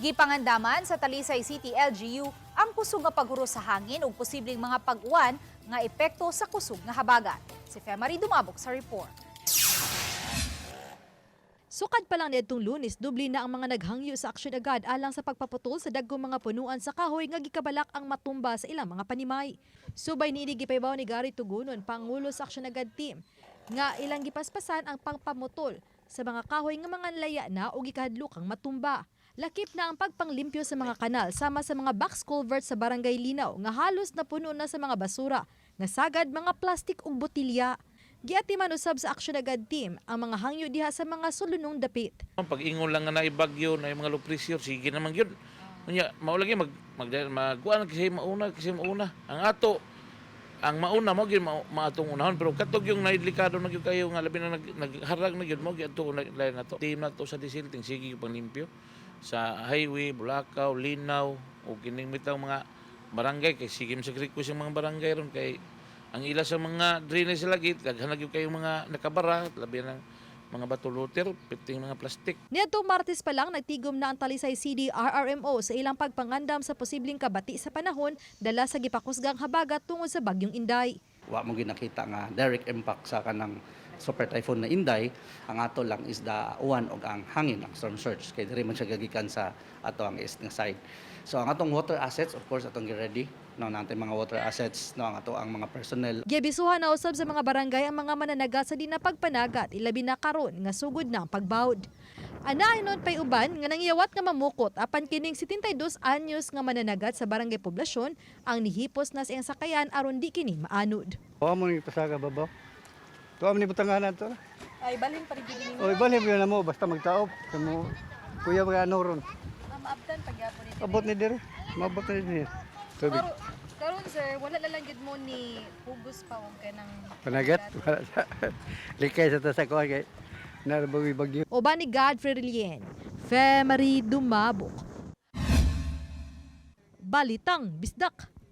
Gipangandaman sa Talisay City LGU ang kusog nga paghuro sa hangin ug posibleng mga pag-uwan nga epekto sa kusog nga habagat. Si Femari dumabok sa report. Sukad pa lang nitong Lunes, dubli na ang mga naghangyo sa aksyon agad alang sa pagpaputol sa dagkong mga punuan sa kahoy nga gikabalak ang matumba sa ilang mga panimay. Subay niini gipaybaw ni Gary Tugunon, pangulo sa aksyon agad team, nga ilang gipaspasan ang pangpamutol sa mga kahoy nga mga laya na o gikahadlokang matumba. Lakip na ang pagpanglimpyo sa mga kanal sama sa mga box culvert sa Barangay Linaw nga halos napuno na sa mga basura nga sagad mga plastik ug botilya. Giati man usab sa aksyon agad team ang mga hangyo diha sa mga sulunong dapit. Pag ingon lang nga na ibagyo na mga low pressure, sige naman yun. Kanya maulagi magkuan kasi mauna. Ang mauna mo gyud maatong unahon pero katog yung naidlikado na gyud kayo nga labi na nagharag na gyud mo gyud to lain na to. Team na to sa disilting sige panglimpyo sa highway, Bulacau, Linaw o kining mitang mga barangay kay sige sa request yung mga barangay ron kay ang ila sa mga drainage lagi daghan gyud kayo mga nakabara labi ng mga batuluter, piting mga plastik. Niadtong Martes pa lang nagtigom na ang Talisay City RRMO sa ilang pagpangandam sa posibleng kabati sa panahon dala sa gipakusgang habagat tungod sa bagyong Inday. Wa mo ginakita nga direct impact sa kanang super typhoon na Inday, ang ato lang is the uwan og ang hangin, ang storm surge kay diri man siya gagikan sa ato ang east nga side. So ang atong water assets, of course atong gi-ready no natin mga water assets no ang ato ang mga personnel. Gibisuhan na usab sa mga barangay ang mga mananaga sa di na pagpanagat ilabi na karon nga sugod na ang pagbawd. Anaayon pay uban nga nangyawat nga mamukot apan kining 72 anyos nga mananagat sa barangay poblasyon ang nihipos na sa iyang sakayan aron di kini maanod. Wa mo ni pasaga babaw. Tuwa mo ni butanganan to. Ay balhin pa rin gini. Oy, balhin mo na mo basta magtaop. Kamo kuya mga ano ron. Maabtan pagyapon ni. Abot ni dire. Mabot ni dire. Tubig. Karon sir, wala lang gid mo ni hugos pa og kanang Panagat. Likay sa tasa ko kay narabawi bagyo. Uban ni Godfrey Relien, Femari Dumabok. Balitang Bisdak.